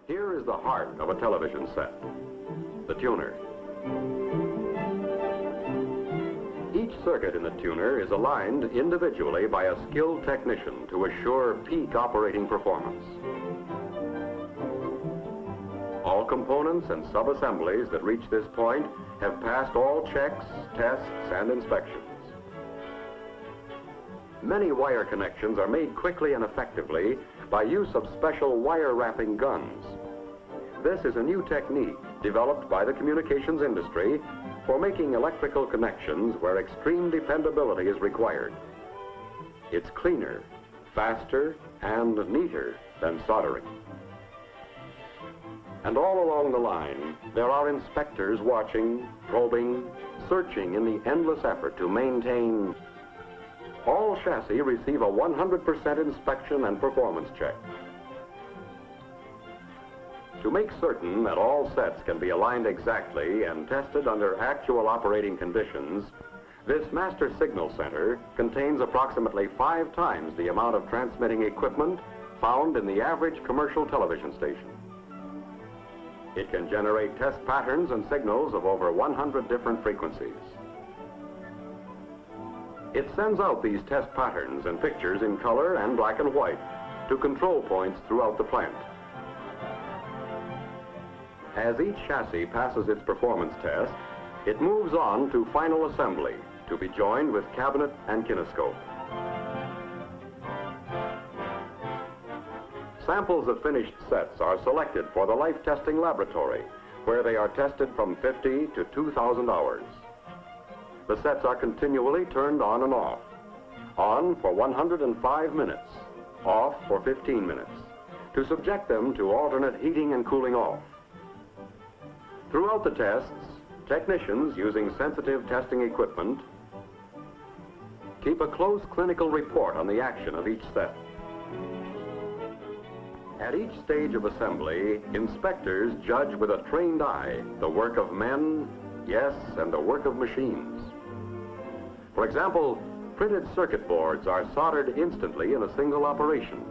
Here is the heart of a television set, the tuner. Each circuit in the tuner is aligned individually by a skilled technician to assure peak operating performance. All components and sub-assemblies that reach this point have passed all checks, tests, and inspections. Many wire connections are made quickly and effectively by use of special wire wrapping guns. This is a new technique developed by the communications industry for making electrical connections where extreme dependability is required. It's cleaner, faster, and neater than soldering. And all along the line, there are inspectors watching, probing, searching in the endless effort to maintain. All chassis receive a 100% inspection and performance check. To make certain that all sets can be aligned exactly and tested under actual operating conditions, this master signal center contains approximately 5 times the amount of transmitting equipment found in the average commercial television station. It can generate test patterns and signals of over 100 different frequencies. It sends out these test patterns and pictures in color and black and white to control points throughout the plant. As each chassis passes its performance test, it moves on to final assembly to be joined with cabinet and kinescope. Samples of finished sets are selected for the life testing laboratory, where they are tested from 50 to 2,000 hours. The sets are continually turned on and off. On for 105 minutes, off for 15 minutes, to subject them to alternate heating and cooling off. Throughout the tests, technicians using sensitive testing equipment keep a close clinical report on the action of each set. At each stage of assembly, inspectors judge with a trained eye the work of men, yes, and the work of machines. For example, printed circuit boards are soldered instantly in a single operation.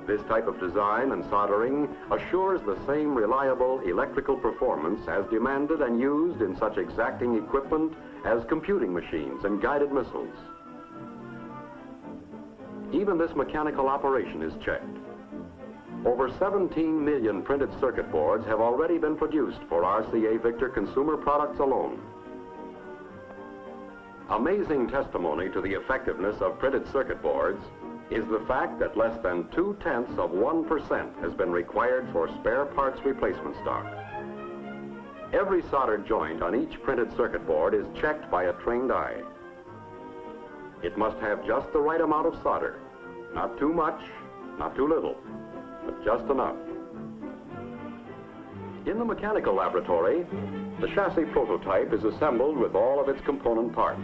This type of design and soldering assures the same reliable electrical performance as demanded and used in such exacting equipment as computing machines and guided missiles. Even this mechanical operation is checked. Over 17 million printed circuit boards have already been produced for RCA Victor consumer products alone. Amazing testimony to the effectiveness of printed circuit boards is the fact that less than 0.2% has been required for spare parts replacement stock. Every soldered joint on each printed circuit board is checked by a trained eye. It must have just the right amount of solder, not too much, not too little, but just enough. In the mechanical laboratory, the chassis prototype is assembled with all of its component parts.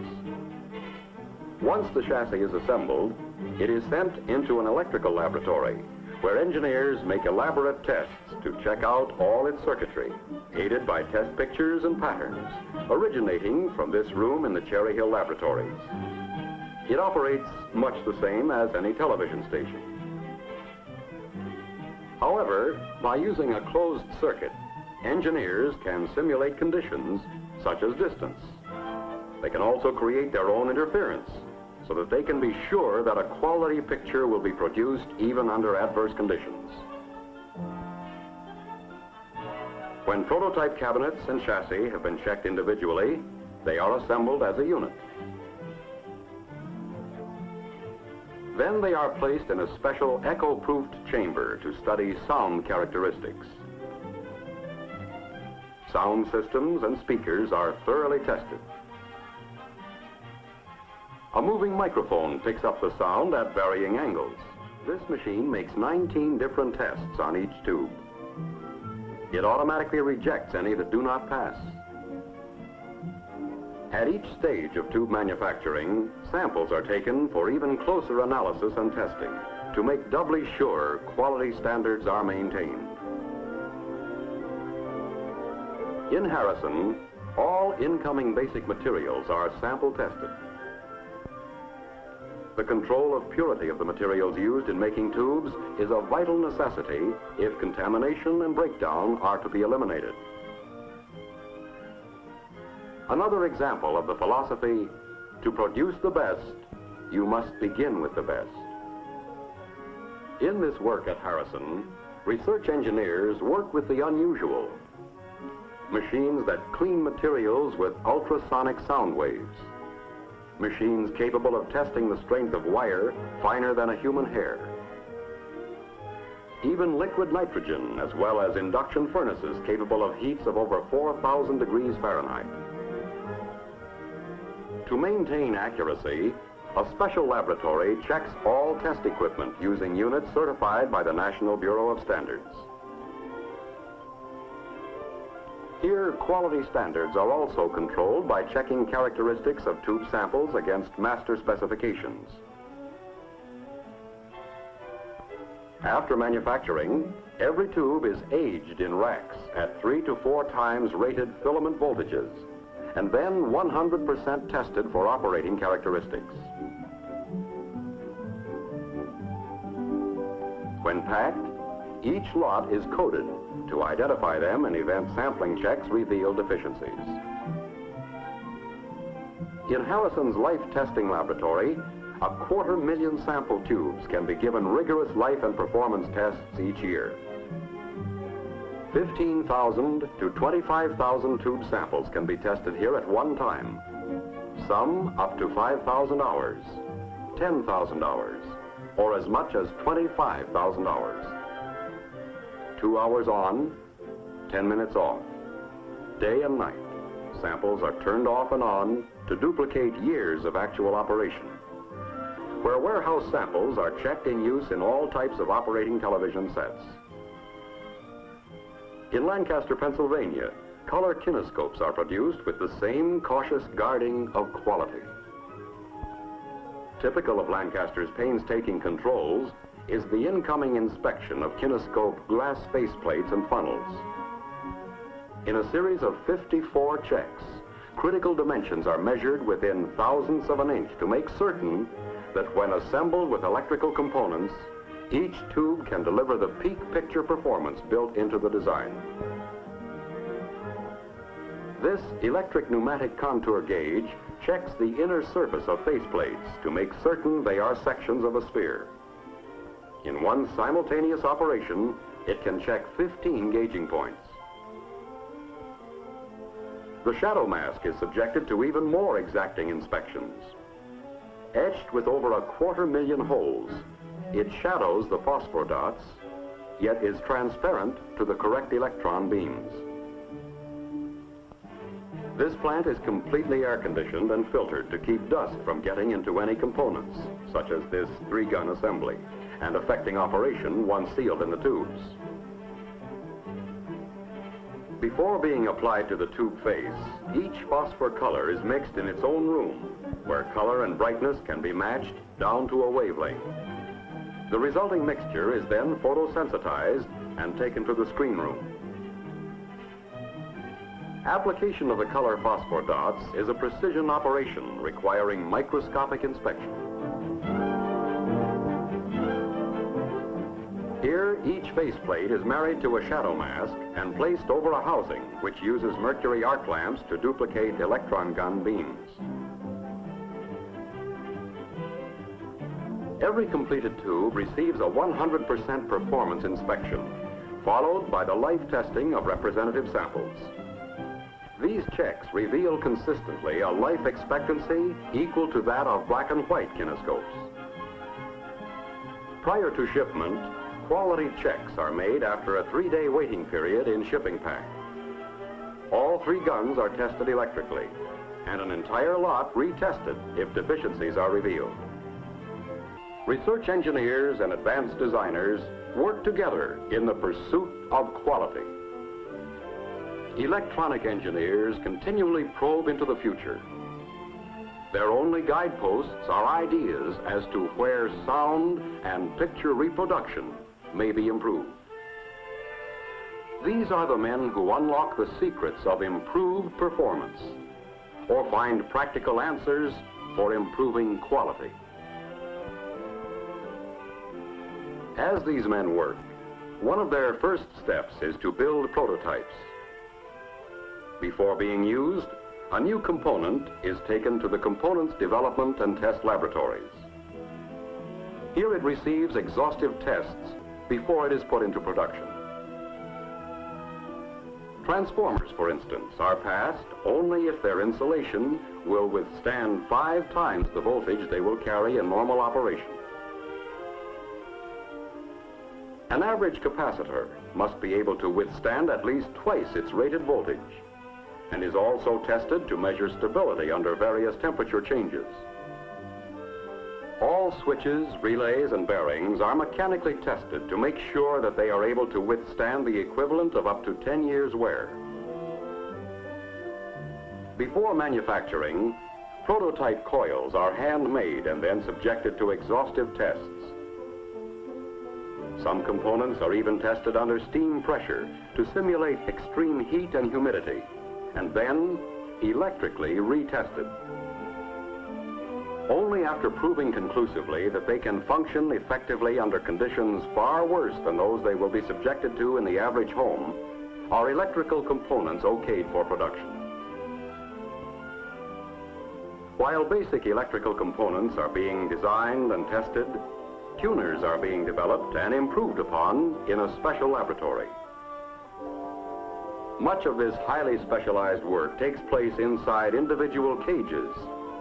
Once the chassis is assembled, it is sent into an electrical laboratory where engineers make elaborate tests to check out all its circuitry, aided by test pictures and patterns, originating from this room in the Cherry Hill laboratories. It operates much the same as any television station. However, by using a closed circuit, engineers can simulate conditions such as distance. They can also create their own interference so that they can be sure that a quality picture will be produced even under adverse conditions. When prototype cabinets and chassis have been checked individually, they are assembled as a unit. Then they are placed in a special echo-proofed chamber to study sound characteristics. Sound systems and speakers are thoroughly tested. A moving microphone picks up the sound at varying angles. This machine makes 19 different tests on each tube. It automatically rejects any that do not pass. At each stage of tube manufacturing, samples are taken for even closer analysis and testing to make doubly sure quality standards are maintained. In Harrison, all incoming basic materials are sample tested. The control of purity of the materials used in making tubes is a vital necessity if contamination and breakdown are to be eliminated. Another example of the philosophy, to produce the best, you must begin with the best. In this work at Harrison, research engineers work with the unusual. Machines that clean materials with ultrasonic sound waves. Machines capable of testing the strength of wire finer than a human hair. Even liquid nitrogen, as well as induction furnaces capable of heats of over 4,000 degrees Fahrenheit. To maintain accuracy, a special laboratory checks all test equipment using units certified by the National Bureau of Standards. Here, quality standards are also controlled by checking characteristics of tube samples against master specifications. After manufacturing, every tube is aged in racks at 3 to 4 times rated filament voltages, and then 100% tested for operating characteristics. When packed, each lot is coded to identify them in event sampling checks reveal deficiencies. In Harrison's life testing laboratory, 250,000 sample tubes can be given rigorous life and performance tests each year. 15,000 to 25,000 tube samples can be tested here at one time. Some up to 5,000 hours, 10,000 hours, or as much as 25,000 hours. 2 hours on, 10 minutes off. Day and night, samples are turned off and on to duplicate years of actual operation. Where warehouse samples are checked in use in all types of operating television sets. In Lancaster, Pennsylvania, color kinescopes are produced with the same cautious guarding of quality. Typical of Lancaster's painstaking controls is the incoming inspection of kinescope glass faceplates and funnels. In a series of 54 checks, critical dimensions are measured within thousandths of an inch to make certain that when assembled with electrical components, each tube can deliver the peak picture performance built into the design. This electric pneumatic contour gauge checks the inner surface of faceplates to make certain they are sections of a sphere. In one simultaneous operation, it can check 15 gauging points. The shadow mask is subjected to even more exacting inspections. Etched with over 250,000 holes, it shadows the phosphor dots, yet is transparent to the correct electron beams. This plant is completely air-conditioned and filtered to keep dust from getting into any components, such as this 3-gun assembly, and affecting operation once sealed in the tubes. Before being applied to the tube face, each phosphor color is mixed in its own room, where color and brightness can be matched down to a wavelength. The resulting mixture is then photosensitized and taken to the screen room. Application of the color phosphor dots is a precision operation requiring microscopic inspection. Here, each faceplate is married to a shadow mask and placed over a housing which uses mercury arc lamps to duplicate electron gun beams. Every completed tube receives a 100% performance inspection, followed by the life testing of representative samples. These checks reveal consistently a life expectancy equal to that of black and white kinescopes. Prior to shipment, quality checks are made after a 3-day waiting period in shipping pack. All 3 guns are tested electrically, and an entire lot retested if deficiencies are revealed. Research engineers and advanced designers work together in the pursuit of quality. Electronic engineers continually probe into the future. Their only guideposts are ideas as to where sound and picture reproduction may be improved. These are the men who unlock the secrets of improved performance or find practical answers for improving quality. As these men work, one of their first steps is to build prototypes. Before being used, a new component is taken to the component's development and test laboratories. Here it receives exhaustive tests before it is put into production. Transformers, for instance, are passed only if their insulation will withstand 5 times the voltage they will carry in normal operation. An average capacitor must be able to withstand at least twice its rated voltage and is also tested to measure stability under various temperature changes. All switches, relays, and bearings are mechanically tested to make sure that they are able to withstand the equivalent of up to 10 years' wear. Before manufacturing, prototype coils are handmade and then subjected to exhaustive tests. Some components are even tested under steam pressure to simulate extreme heat and humidity, and then electrically retested. Only after proving conclusively that they can function effectively under conditions far worse than those they will be subjected to in the average home are electrical components okayed for production. While basic electrical components are being designed and tested, tuners are being developed and improved upon in a special laboratory. Much of this highly specialized work takes place inside individual cages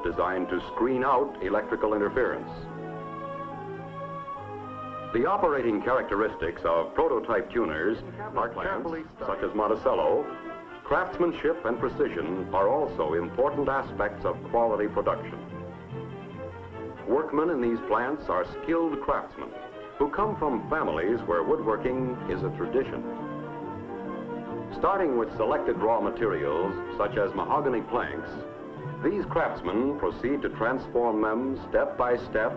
designed to screen out electrical interference. The operating characteristics of prototype tuners are carefully, such as Monticello. Craftsmanship and precision are also important aspects of quality production. Workmen in these plants are skilled craftsmen who come from families where woodworking is a tradition. Starting with selected raw materials, such as mahogany planks, these craftsmen proceed to transform them step by step.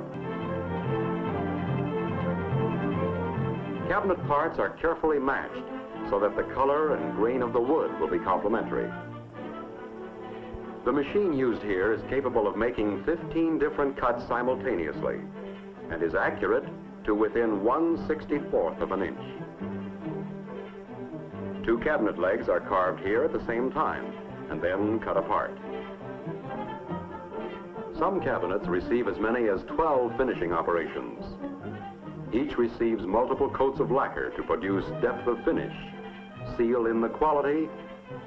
Cabinet parts are carefully matched so that the color and grain of the wood will be complementary. The machine used here is capable of making 15 different cuts simultaneously and is accurate to within 1/64th of an inch. 2 cabinet legs are carved here at the same time and then cut apart. Some cabinets receive as many as 12 finishing operations. Each receives multiple coats of lacquer to produce depth of finish, seal in the quality,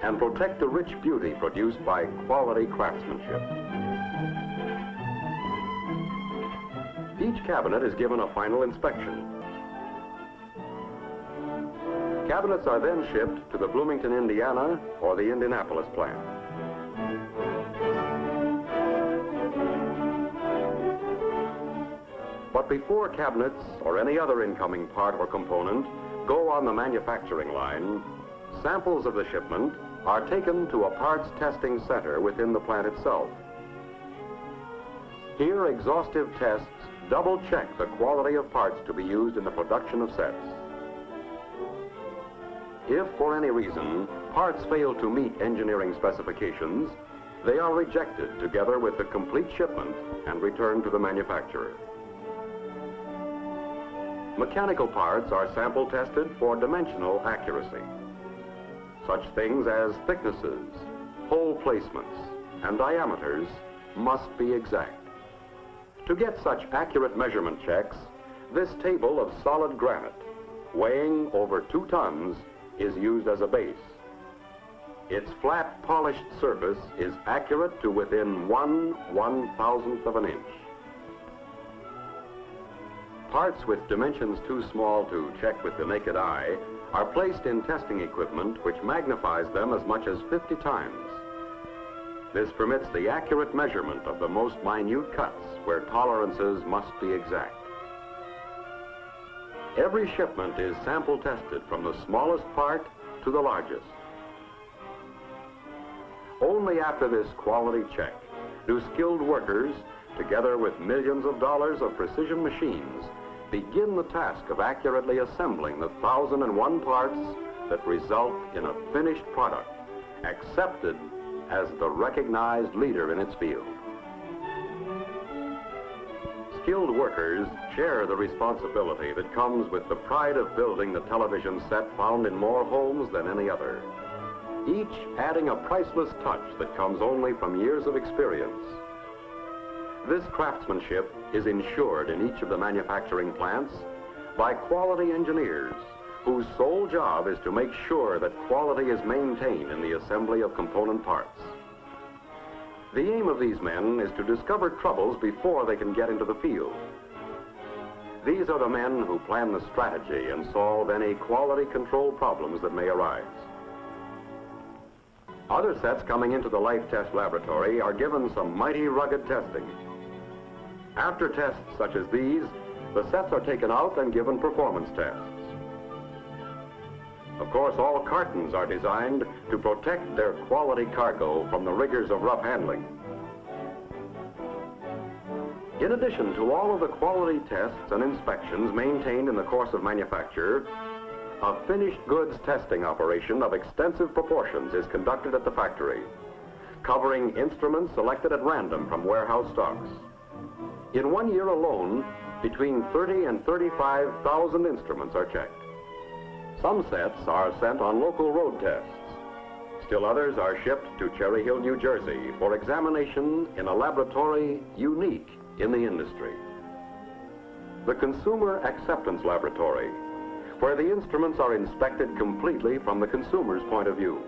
and protect the rich beauty produced by quality craftsmanship. Each cabinet is given a final inspection. Cabinets are then shipped to the Bloomington, Indiana, or the Indianapolis plant. But before cabinets or any other incoming part or component go on the manufacturing line, samples of the shipment are taken to a parts testing center within the plant itself. Here, exhaustive tests double-check the quality of parts to be used in the production of sets. If, for any reason, parts fail to meet engineering specifications, they are rejected together with the complete shipment and returned to the manufacturer. Mechanical parts are sample tested for dimensional accuracy. Such things as thicknesses, hole placements, and diameters must be exact. To get such accurate measurement checks, this table of solid granite, weighing over 2 tons, is used as a base. Its flat, polished surface is accurate to within 1/1000th of an inch. Parts with dimensions too small to check with the naked eye are placed in testing equipment which magnifies them as much as 50 times. This permits the accurate measurement of the most minute cuts where tolerances must be exact. Every shipment is sample tested from the smallest part to the largest. Only after this quality check do skilled workers, together with millions of dollars of precision machines, begin the task of accurately assembling the 1,001 parts that result in a finished product, accepted as the recognized leader in its field. skilled workers share the responsibility that comes with the pride of building the television set found in more homes than any other, each adding a priceless touch that comes only from years of experience. This craftsmanship is ensured in each of the manufacturing plants by quality engineers whose sole job is to make sure that quality is maintained in the assembly of component parts. The aim of these men is to discover troubles before they can get into the field. These are the men who plan the strategy and solve any quality control problems that may arise. Other sets coming into the Life Test laboratory are given some mighty rugged testing. After tests such as these, the sets are taken out and given performance tests. Of course, all cartons are designed to protect their quality cargo from the rigors of rough handling. In addition to all of the quality tests and inspections maintained in the course of manufacture, a finished goods testing operation of extensive proportions is conducted at the factory, covering instruments selected at random from warehouse stocks. In 1 year alone, between 30 and 35,000 instruments are checked. Some sets are sent on local road tests. Still others are shipped to Cherry Hill, New Jersey for examination in a laboratory unique in the industry. The Consumer Acceptance Laboratory, where the instruments are inspected completely from the consumer's point of view.